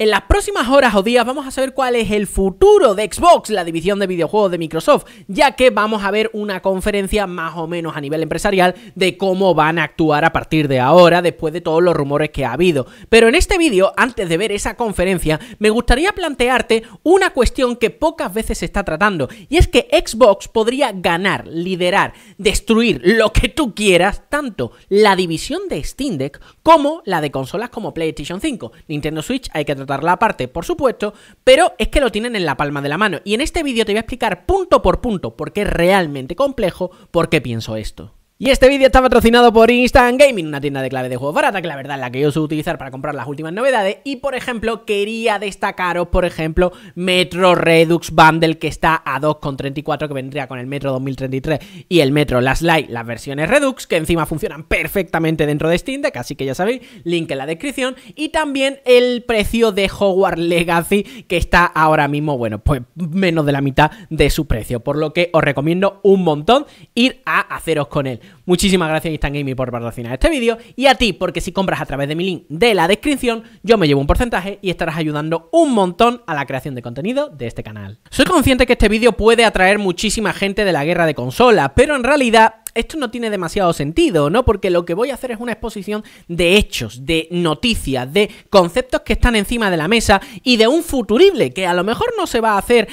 En las próximas horas o días vamos a saber cuál es el futuro de Xbox, la división de videojuegos de Microsoft, ya que vamos a ver una conferencia más o menos a nivel empresarial de cómo van a actuar a partir de ahora, después de todos los rumores que ha habido. Pero en este vídeo, antes de ver esa conferencia, me gustaría plantearte una cuestión que pocas veces se está tratando, y es que Xbox podría ganar, liderar, destruir lo que tú quieras, tanto la división de Steam Deck como la de consolas como PlayStation 5. Nintendo Switch hay que tratarla aparte, por supuesto, pero es que lo tienen en la palma de la mano. Y en este vídeo te voy a explicar punto por punto, porque es realmente complejo, por qué pienso esto. Y este vídeo está patrocinado por Instant Gaming, una tienda de clave de juegos barata, que la verdad es la que yo suelo utilizar para comprar las últimas novedades. Y por ejemplo, quería destacaros, por ejemplo, Metro Redux Bundle, que está a 2,34, que vendría con el Metro 2033 y el Metro Last Light, las versiones Redux, que encima funcionan perfectamente dentro de Steam Deck, así que ya sabéis, link en la descripción. Y también el precio de Hogwarts Legacy, que está ahora mismo, bueno, pues menos de la mitad de su precio, por lo que os recomiendo un montón ir a haceros con él. Muchísimas gracias Instant Gaming por patrocinar este vídeo, y a ti porque si compras a través de mi link de la descripción yo me llevo un porcentaje y estarás ayudando un montón a la creación de contenido de este canal. Soy consciente que este vídeo puede atraer muchísima gente de la guerra de consolas, pero en realidad esto no tiene demasiado sentido, ¿no? Porque lo que voy a hacer es una exposición de hechos, de noticias, de conceptos que están encima de la mesa y de un futurible que a lo mejor no se va a hacer,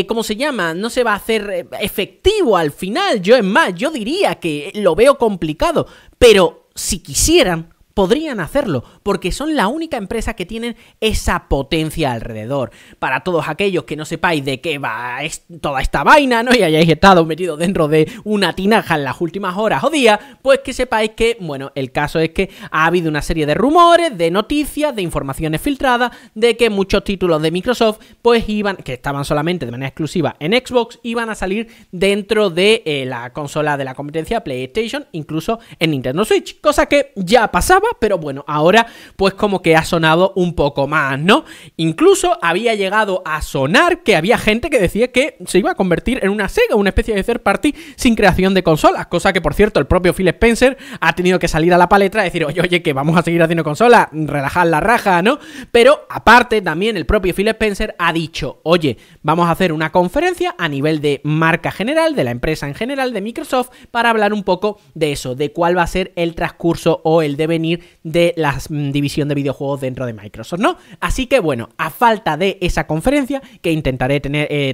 ¿cómo se llama? No se va a hacer efectivo al final. Yo, es más, yo diría que lo veo complicado, pero si quisieran, podrían hacerlo, porque son la única empresa que tienen esa potencia alrededor. Para todos aquellos que no sepáis de qué va toda esta vaina, ¿no? Y hayáis estado metidos dentro de una tinaja en las últimas horas o días, pues que sepáis que, bueno, el caso es que ha habido una serie de rumores, de noticias, de informaciones filtradas, de que muchos títulos de Microsoft, pues que estaban solamente de manera exclusiva en Xbox, iban a salir dentro de la consola de la competencia PlayStation, incluso en Nintendo Switch, cosa que ya pasaba, pero bueno, ahora pues como que ha sonado un poco más, ¿no? Incluso había llegado a sonar que había gente que decía que se iba a convertir en una Sega, una especie de third party sin creación de consolas, cosa que por cierto el propio Phil Spencer ha tenido que salir a la palestra y decir, oye, que vamos a seguir haciendo consolas, relajad la raja, ¿no? Pero aparte también el propio Phil Spencer ha dicho, oye, vamos a hacer una conferencia a nivel de marca general, de la empresa en general, de Microsoft, para hablar un poco de eso, de cuál va a ser el transcurso o el devenir de la división de videojuegos dentro de Microsoft, ¿no? Así que bueno, a falta de esa conferencia, que intentaré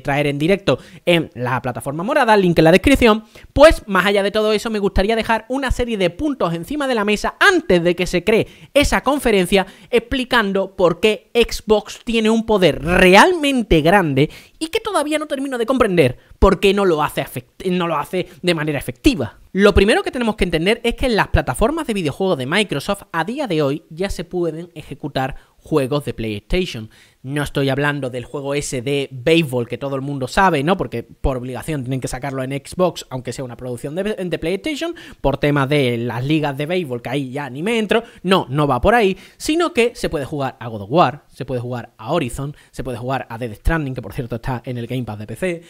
traer en directo en la plataforma morada, link en la descripción, pues más allá de todo eso me gustaría dejar una serie de puntos encima de la mesa antes de que se cree esa conferencia, explicando por qué Xbox tiene un poder realmente grande y que todavía no termino de comprender por qué no lo hace de manera efectiva. Lo primero que tenemos que entender es que en las plataformas de videojuegos de Microsoft a día de hoy ya se pueden ejecutar juegos de PlayStation. No estoy hablando del juego ese de béisbol que todo el mundo sabe, ¿no? Porque por obligación tienen que sacarlo en Xbox, aunque sea una producción de PlayStation, por temas de las ligas de béisbol, que ahí ya ni me entro. No va por ahí, sino que se puede jugar a God of War, se puede jugar a Horizon, se puede jugar a Death Stranding, que por cierto está en el Game Pass de PC,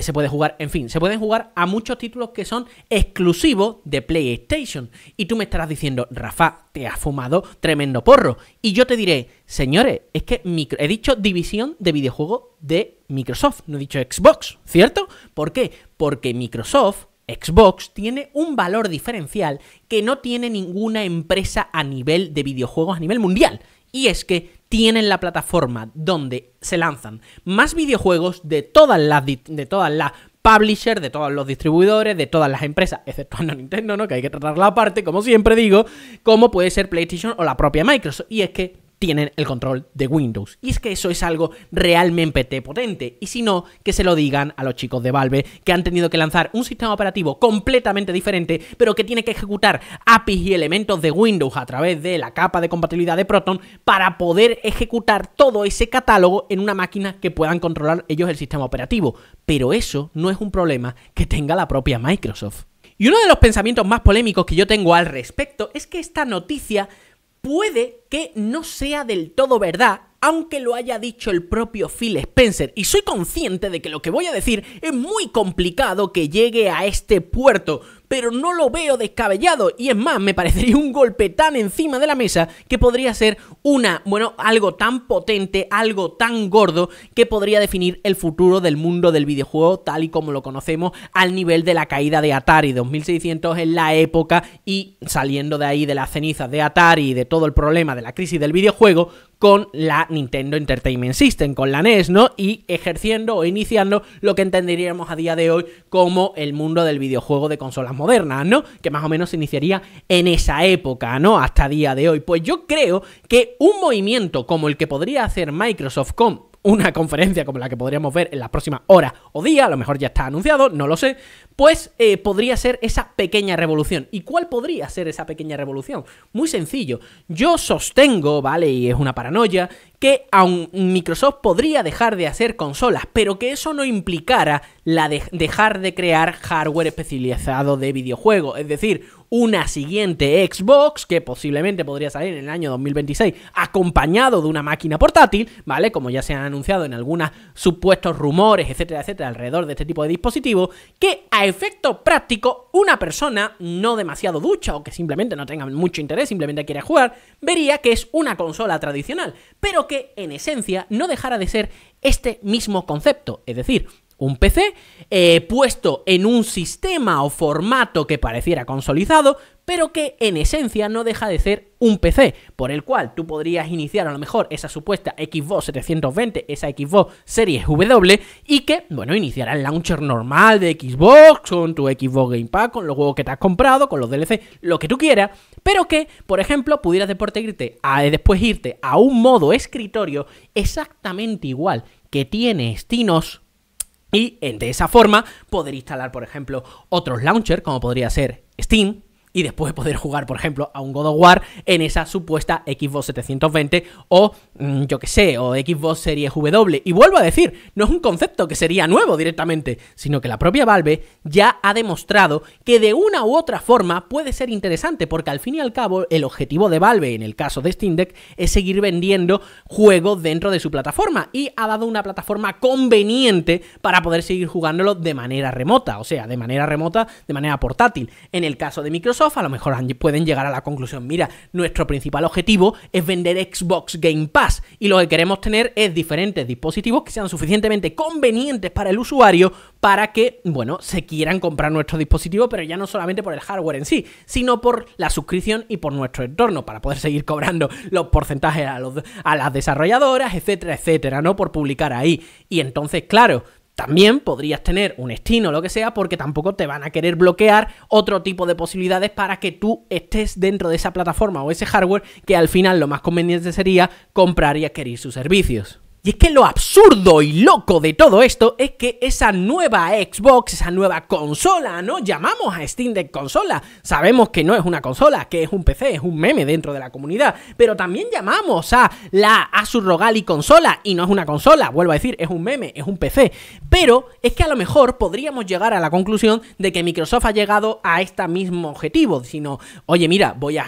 se puede jugar, en fin, se pueden jugar a muchos títulos que son exclusivos de PlayStation. Y tú me estarás diciendo, Rafa, te has fumado tremendo porro. Y yo te diré, señores, es que he dicho división de videojuegos de Microsoft, no he dicho Xbox, ¿cierto? ¿Por qué? Porque Xbox tiene un valor diferencial que no tiene ninguna empresa a nivel de videojuegos a nivel mundial. Y es que tienen la plataforma donde se lanzan más videojuegos de todas las publishers, de todos los distribuidores, de todas las empresas, exceptuando Nintendo, ¿no? Que hay que tratarla aparte, como siempre digo, como puede ser PlayStation o la propia Microsoft. Y es que tienen el control de Windows. Y es que eso es algo realmente potente. Y si no, que se lo digan a los chicos de Valve, que han tenido que lanzar un sistema operativo completamente diferente, pero que tiene que ejecutar APIs y elementos de Windows a través de la capa de compatibilidad de Proton para poder ejecutar todo ese catálogo en una máquina que puedan controlar ellos el sistema operativo. Pero eso no es un problema que tenga la propia Microsoft. Y uno de los pensamientos más polémicos que yo tengo al respecto es que esta noticia puede que no sea del todo verdad, aunque lo haya dicho el propio Phil Spencer, y soy consciente de que lo que voy a decir es muy complicado que llegue a este puerto, pero no lo veo descabellado, y es más, me parecería un golpe tan encima de la mesa que podría ser algo tan potente, algo tan gordo, que podría definir el futuro del mundo del videojuego tal y como lo conocemos, al nivel de la caída de Atari 2600 en la época, y saliendo de ahí de las cenizas de Atari y de todo el problema de la crisis del videojuego, con la Nintendo Entertainment System, con la NES, ¿no? Y ejerciendo o iniciando lo que entenderíamos a día de hoy como el mundo del videojuego de consolas modernas, ¿no? Que más o menos se iniciaría en esa época, ¿no? Hasta día de hoy. Pues yo creo que un movimiento como el que podría hacer Microsoft con una conferencia como la que podríamos ver en las próximas horas o días, a lo mejor ya está anunciado, no lo sé, pues podría ser esa pequeña revolución. ¿Y cuál podría ser esa pequeña revolución? Muy sencillo. Yo sostengo, ¿vale? Y es una paranoia, que aun Microsoft podría dejar de hacer consolas, pero que eso no implicara dejar de crear hardware especializado de videojuegos. Es decir, una siguiente Xbox, que posiblemente podría salir en el año 2026, acompañado de una máquina portátil, ¿vale? Como ya se han anunciado en algunos supuestos rumores, etcétera, etcétera, alrededor de este tipo de dispositivos, que a efecto práctico, una persona no demasiado ducha o que simplemente no tenga mucho interés, simplemente quiere jugar, vería que es una consola tradicional, pero que en esencia no dejara de ser este mismo concepto, es decir, un PC puesto en un sistema o formato que pareciera consolidado, pero que en esencia no deja de ser un PC, por el cual tú podrías iniciar a lo mejor esa supuesta Xbox 720, esa Xbox Series W, y que, bueno, iniciará el launcher normal de Xbox, con tu Xbox Game Pass, con los juegos que te has comprado, con los DLC, lo que tú quieras, pero que, por ejemplo, pudieras después irte a un modo escritorio exactamente igual que tiene SteamOS. Y de esa forma poder instalar, por ejemplo, otros launchers, como podría ser Steam, y después poder jugar, por ejemplo, a un God of War en esa supuesta Xbox 720 o, yo que sé, o Xbox Series W. Y vuelvo a decir, no es un concepto que sería nuevo directamente, sino que la propia Valve ya ha demostrado que de una u otra forma puede ser interesante, porque al fin y al cabo el objetivo de Valve, en el caso de Steam Deck, es seguir vendiendo juegos dentro de su plataforma, y ha dado una plataforma conveniente para poder seguir jugándolo de manera remota, o sea, de manera portátil. En el caso de Microsoft, a lo mejor pueden llegar a la conclusión, mira, nuestro principal objetivo es vender Xbox Game Pass, y lo que queremos tener es diferentes dispositivos que sean suficientemente convenientes para el usuario para que, bueno, se quieran comprar nuestro dispositivo, pero ya no solamente por el hardware en sí, sino por la suscripción y por nuestro entorno, para poder seguir cobrando los porcentajes a las desarrolladoras, etcétera, etcétera, ¿no? Por publicar ahí. Y entonces, claro, también podrías tener un Steam o lo que sea, porque tampoco te van a querer bloquear otro tipo de posibilidades para que tú estés dentro de esa plataforma o ese hardware, que al final lo más conveniente sería comprar y adquirir sus servicios. Y es que lo absurdo y loco de todo esto es que esa nueva Xbox, esa nueva consola, ¿no? Llamamos a Steam Deck consola. Sabemos que no es una consola, que es un PC, es un meme dentro de la comunidad. Pero también llamamos a la Asus ROG Ally consola, y no es una consola, vuelvo a decir, es un meme, es un PC. Pero es que a lo mejor podríamos llegar a la conclusión de que Microsoft ha llegado a este mismo objetivo, sino, oye, mira, voy a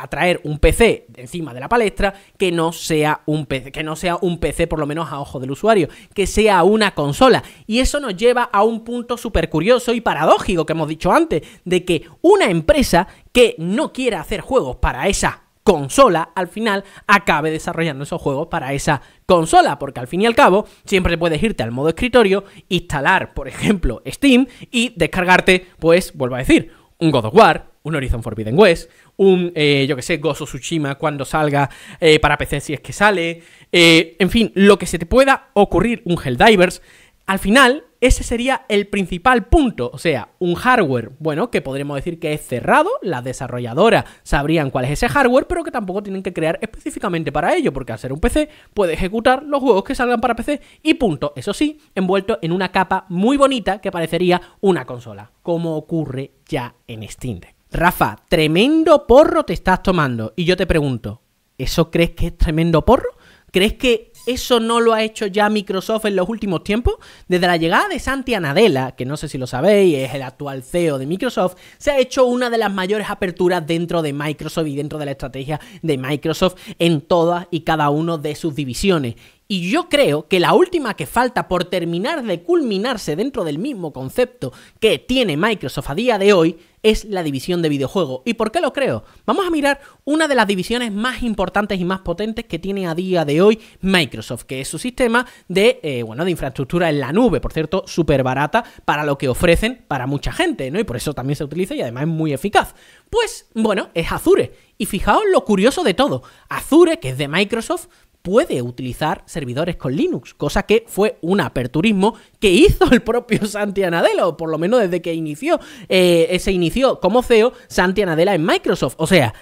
traer un PC encima de la palestra que no sea un PC por lo menos a ojo del usuario, que sea una consola. Y eso nos lleva a un punto súper curioso y paradójico que hemos dicho antes, de que una empresa que no quiera hacer juegos para esa consola, al final acabe desarrollando esos juegos para esa consola, porque al fin y al cabo siempre puedes irte al modo escritorio, instalar, por ejemplo, Steam y descargarte, pues, vuelvo a decir, un God of War, un Horizon Forbidden West, un, yo que sé, Ghost of Tsushima cuando salga para PC, si es que sale, en fin, lo que se te pueda ocurrir, un Helldivers. Al final, ese sería el principal punto, o sea, un hardware, bueno, que podríamos decir que es cerrado, las desarrolladoras sabrían cuál es ese hardware, pero que tampoco tienen que crear específicamente para ello, porque al ser un PC, puede ejecutar los juegos que salgan para PC y punto. Eso sí, envuelto en una capa muy bonita que parecería una consola, como ocurre ya en Steam Deck. Rafa, tremendo porro te estás tomando, y yo te pregunto, ¿eso crees que es tremendo porro? ¿Crees que eso no lo ha hecho ya Microsoft en los últimos tiempos? Desde la llegada de Satya Nadella, que no sé si lo sabéis, es el actual CEO de Microsoft, se ha hecho una de las mayores aperturas dentro de Microsoft y dentro de la estrategia de Microsoft en todas y cada una de sus divisiones. Y yo creo que la última que falta por terminar de culminarse dentro del mismo concepto que tiene Microsoft a día de hoy es la división de videojuegos. ¿Y por qué lo creo? Vamos a mirar una de las divisiones más importantes y más potentes que tiene a día de hoy Microsoft, que es su sistema de infraestructura en la nube, por cierto, súper barata para lo que ofrecen para mucha gente, ¿no? Y por eso también se utiliza y además es muy eficaz. Pues, bueno, es Azure. Y fijaos lo curioso de todo. Azure, que es de Microsoft, puede utilizar servidores con Linux, cosa que fue un aperturismo que hizo el propio Satya Nadella, o por lo menos desde que se inició como CEO Satya Nadella en Microsoft. O sea,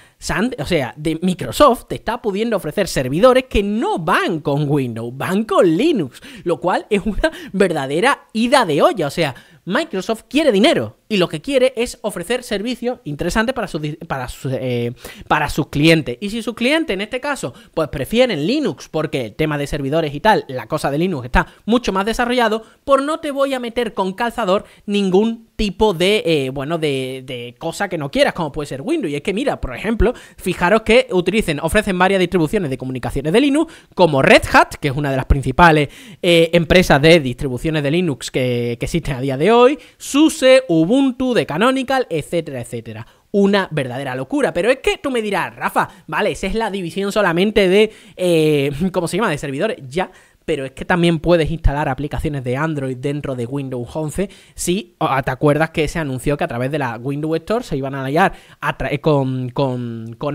de Microsoft te está pudiendo ofrecer servidores que no van con Windows, van con Linux, lo cual es una verdadera ida de olla. O sea, Microsoft quiere dinero y lo que quiere es ofrecer servicios interesantes para sus clientes. Y si sus clientes, en este caso, pues prefieren Linux porque el tema de servidores y tal, la cosa de Linux está mucho más desarrollado, pues no te voy a meter con calzador ningún tipo de cosa que no quieras, como puede ser Windows. Y es que mira, por ejemplo, fijaros que ofrecen varias distribuciones de comunicaciones de Linux, como Red Hat, que es una de las principales empresas de distribuciones de Linux que existen a día de hoy, SUSE, Ubuntu, de Canonical, etcétera, etcétera. Una verdadera locura, pero es que tú me dirás, Rafa, vale, esa es la división solamente de, ¿cómo se llama?, de servidores, ya. Pero es que también puedes instalar aplicaciones de Android dentro de Windows 11 si te acuerdas que se anunció que a través de la Windows Store se iban a aliar con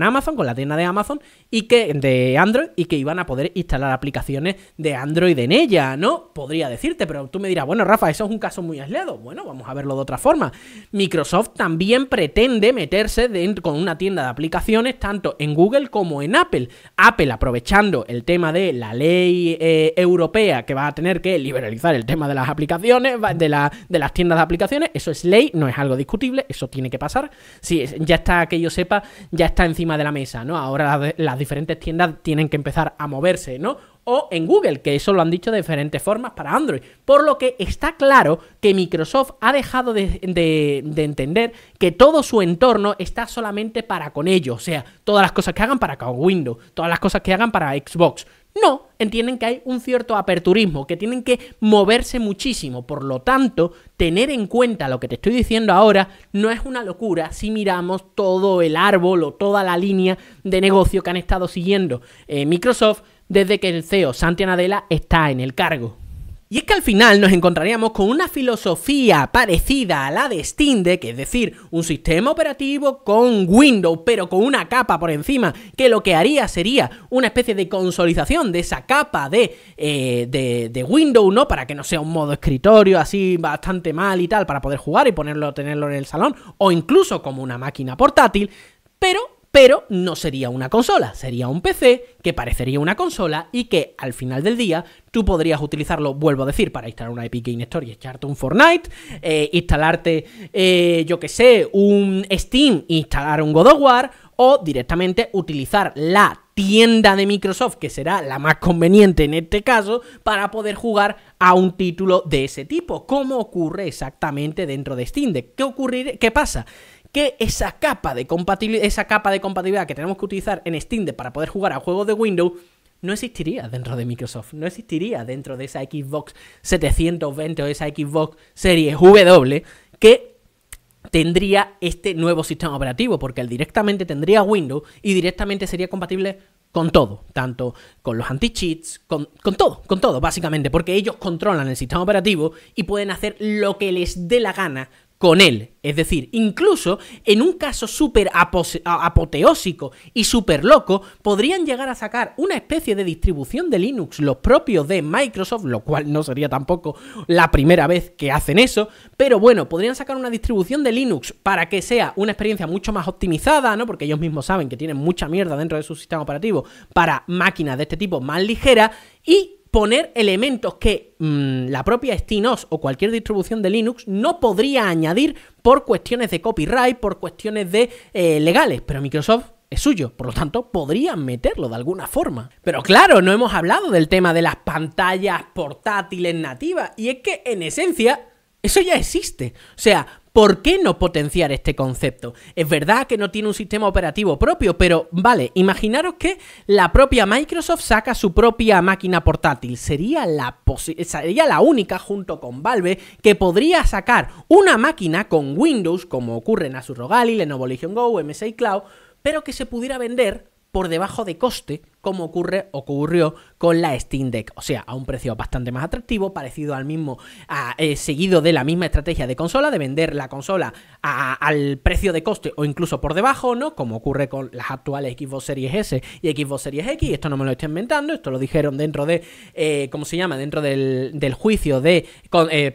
Amazon, con la tienda de Amazon de Android, y que iban a poder instalar aplicaciones de Android en ella, ¿no? Podría decirte, pero tú me dirás, bueno, Rafa, eso es un caso muy aislado. Bueno, vamos a verlo de otra forma. Microsoft también pretende meterse con una tienda de aplicaciones tanto en Google como en Apple. Apple, aprovechando el tema de la ley europea, que va a tener que liberalizar el tema de las aplicaciones, de las tiendas de aplicaciones, eso es ley, no es algo discutible, eso tiene que pasar. Sí, ya está, que yo sepa, ya está encima de la mesa, ¿no? Ahora las diferentes tiendas tienen que empezar a moverse, ¿no? O en Google, que eso lo han dicho de diferentes formas para Android. Por lo que está claro que Microsoft ha dejado de entender que todo su entorno está solamente para con ellos. O sea, todas las cosas que hagan para con Windows, todas las cosas que hagan para Xbox. No, entienden que hay un cierto aperturismo, que tienen que moverse muchísimo. Por lo tanto, tener en cuenta lo que te estoy diciendo ahora no es una locura si miramos todo el árbol o toda la línea de negocio que han estado siguiendo Microsoft desde que el CEO Satya Nadella está en el cargo. Y es que al final nos encontraríamos con una filosofía parecida a la de Steam Deck, es decir, un sistema operativo con Windows, pero con una capa por encima, que lo que haría sería una especie de consolidación de esa capa de Windows, ¿no? Para que no sea un modo escritorio así bastante mal y tal, para poder jugar y tenerlo en el salón, o incluso como una máquina portátil, pero no sería una consola, sería un PC que parecería una consola y que al final del día tú podrías utilizarlo, vuelvo a decir, para instalar una Epic Game Store y echarte un Fortnite, instalarte, un Steam e instalar un God of War, o directamente utilizar la tienda de Microsoft, que será la más conveniente en este caso, para poder jugar a un título de ese tipo, como ocurre exactamente dentro de Steam Deck. ¿Qué pasa? Que esa capa de compatibilidad que tenemos que utilizar en Steam Deck para poder jugar a juegos de Windows no existiría dentro de Microsoft, no existiría dentro de esa Xbox 720 o esa Xbox Series W que tendría este nuevo sistema operativo, porque él directamente tendría Windows y directamente sería compatible con todo, tanto con los anti-cheats, con todo, básicamente, porque ellos controlan el sistema operativo y pueden hacer lo que les dé la gana con él. Es decir, incluso en un caso súper apoteósico y súper loco, podrían llegar a sacar una especie de distribución de Linux, los propios de Microsoft, lo cual no sería tampoco la primera vez que hacen eso, pero bueno, podrían sacar una distribución de Linux para que sea una experiencia mucho más optimizada, ¿no? Porque ellos mismos saben que tienen mucha mierda dentro de su sistema operativo para máquinas de este tipo más ligeras, y poner elementos que la propia SteamOS o cualquier distribución de Linux no podría añadir por cuestiones de copyright, por cuestiones de legales, pero Microsoft es suyo, por lo tanto podrían meterlo de alguna forma. Pero claro, no hemos hablado del tema de las pantallas portátiles nativas, y es que en esencia Eso ya existe. O sea, ¿por qué no potenciar este concepto? Es verdad que no tiene un sistema operativo propio, pero vale, imaginaros que la propia Microsoft saca su propia máquina portátil. Sería la única, junto con Valve, que podría sacar una máquina con Windows, como ocurre en Asus ROG Ally, Lenovo Legion Go, MSI Cloud, pero que se pudiera vender por debajo de coste, como ocurrió con la Steam Deck, o sea, a un precio bastante más atractivo, parecido al mismo, seguido de la misma estrategia de consola, de vender la consola al precio de coste o incluso por debajo, ¿no? Como ocurre con las actuales Xbox Series S y Xbox Series X. Esto no me lo estoy inventando, esto lo dijeron dentro de, dentro del juicio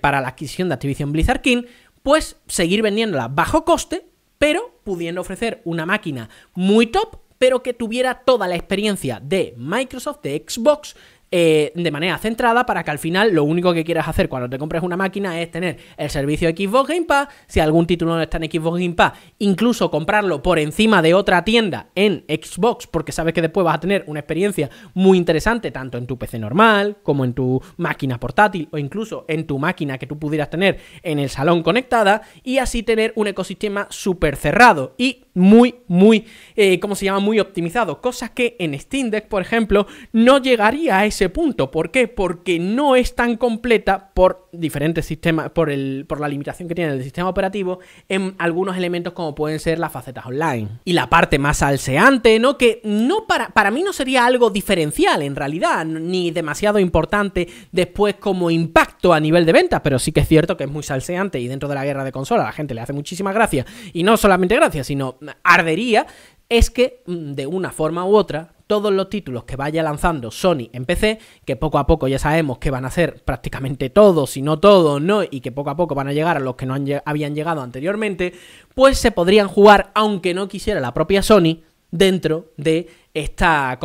para la adquisición de Activision Blizzard King, pues seguir vendiéndola bajo coste, pero pudiendo ofrecer una máquina muy top, pero que tuviera toda la experiencia de Microsoft, de Xbox, de manera centrada, para que al final lo único que quieras hacer cuando te compres una máquina es tener el servicio de Xbox Game Pass. Si algún título no está en Xbox Game Pass, incluso comprarlo por encima de otra tienda en Xbox, porque sabes que después vas a tener una experiencia muy interesante tanto en tu PC normal como en tu máquina portátil o incluso en tu máquina que tú pudieras tener en el salón conectada, y así tener un ecosistema súper cerrado y muy muy optimizado, cosas que en Steam Deck, por ejemplo, no llegaría a ese punto. ¿Por qué? Porque no es tan completa por diferentes sistemas, por la limitación que tiene el sistema operativo en algunos elementos como pueden ser las facetas online. Y la parte más salseante, ¿no? Que no para mí no sería algo diferencial en realidad, ni demasiado importante después como impacto a nivel de ventas, pero sí que es cierto que es muy salseante y dentro de la guerra de consolas a la gente le hace muchísima gracia, y no solamente gracia, sino ardería, es que de una forma u otra todos los títulos que vaya lanzando Sony en PC, que poco a poco ya sabemos que van a ser prácticamente todos, si no todos, ¿no? Y que poco a poco van a llegar a los que no habían llegado anteriormente, pues se podrían jugar, aunque no quisiera la propia Sony, dentro de esta,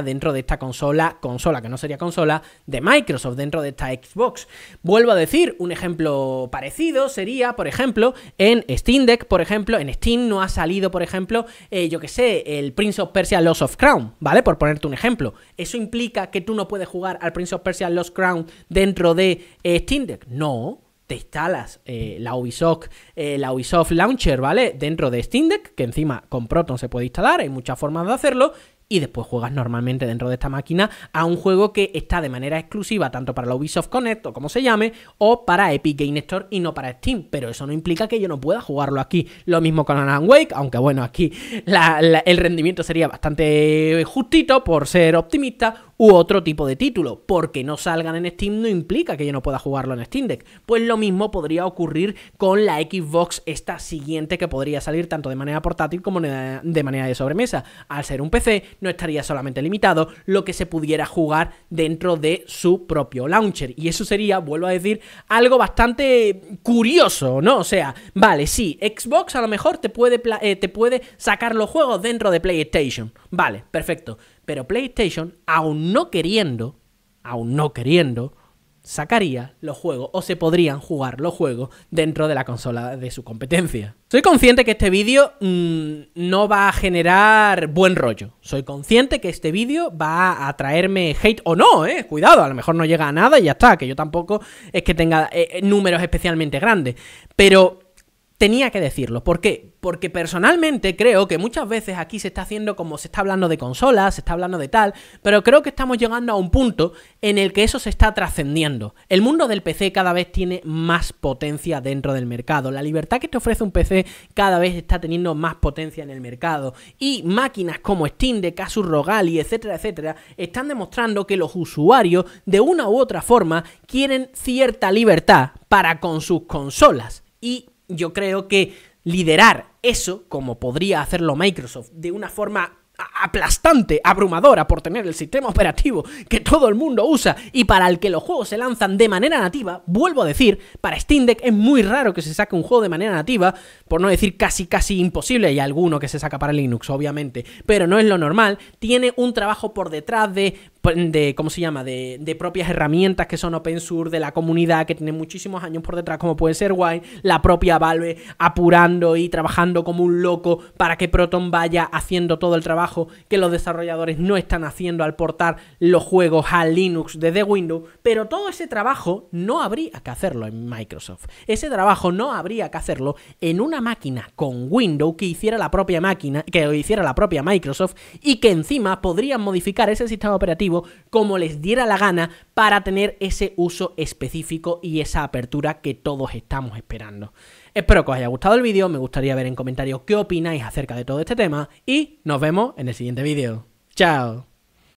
dentro de esta consola que no sería consola de Microsoft, dentro de esta Xbox. Vuelvo a decir, un ejemplo parecido sería, por ejemplo, en Steam Deck, por ejemplo, en Steam no ha salido, por ejemplo, el Prince of Persia Lost of Crown, ¿vale? Por ponerte un ejemplo. ¿Eso implica que tú no puedes jugar al Prince of Persia Lost Crown dentro de Steam Deck? No. Te instalas la Ubisoft Launcher, ¿vale? Dentro de Steam Deck, que encima con Proton se puede instalar, hay muchas formas de hacerlo, y después juegas normalmente dentro de esta máquina a un juego que está de manera exclusiva tanto para la Ubisoft Connect o como se llame, o para Epic Game Store y no para Steam, pero eso no implica que yo no pueda jugarlo aquí. Lo mismo con Alan Wake, aunque bueno, aquí el rendimiento sería bastante justito por ser optimista, u otro tipo de título, porque no salgan en Steam no implica que yo no pueda jugarlo en Steam Deck. Pues lo mismo podría ocurrir con la Xbox esta siguiente, que podría salir tanto de manera portátil como de manera de sobremesa. Al ser un PC no estaría solamente limitado lo que se pudiera jugar dentro de su propio launcher, y eso sería, vuelvo a decir, algo bastante curioso, ¿no? O sea, vale, sí, Xbox a lo mejor te puede sacar los juegos dentro de PlayStation, vale, perfecto. Pero PlayStation, aún no queriendo, sacaría los juegos, o se podrían jugar los juegos dentro de la consola de su competencia. Soy consciente que este vídeo no va a generar buen rollo. Soy consciente que este vídeo va a traerme hate o no, cuidado, a lo mejor no llega a nada y ya está, que yo tampoco es que tenga números especialmente grandes. Pero tenía que decirlo. ¿Por qué? Porque personalmente creo que muchas veces aquí se está haciendo como se está hablando de consolas, se está hablando de tal, pero creo que estamos llegando a un punto en el que eso se está trascendiendo. El mundo del PC cada vez tiene más potencia dentro del mercado. La libertad que te ofrece un PC cada vez está teniendo más potencia en el mercado. Y máquinas como Steam Deck, Asus ROG Ally, etcétera, etcétera, están demostrando que los usuarios, de una u otra forma, quieren cierta libertad para con sus consolas. Y yo creo que liderar eso, como podría hacerlo Microsoft, de una forma aplastante, abrumadora, por tener el sistema operativo que todo el mundo usa y para el que los juegos se lanzan de manera nativa, vuelvo a decir, para Steam Deck es muy raro que se saque un juego de manera nativa, por no decir casi imposible. Hay alguno que se saca para Linux, obviamente, pero no es lo normal. Tiene un trabajo por detrás de ¿cómo se llama? De propias herramientas que son open source, de la comunidad que tiene muchísimos años por detrás, como puede ser Wine, la propia Valve apurando y trabajando como un loco para que Proton vaya haciendo todo el trabajo que los desarrolladores no están haciendo al portar los juegos a Linux desde Windows, pero todo ese trabajo no habría que hacerlo en Microsoft. Ese trabajo no habría que hacerlo en una máquina con Windows que hiciera la propia máquina, que hiciera la propia Microsoft, y que encima podrían modificar ese sistema operativo como les diera la gana para tener ese uso específico y esa apertura que todos estamos esperando. Espero que os haya gustado el vídeo, me gustaría ver en comentarios qué opináis acerca de todo este tema y nos vemos en el siguiente vídeo. ¡Chao!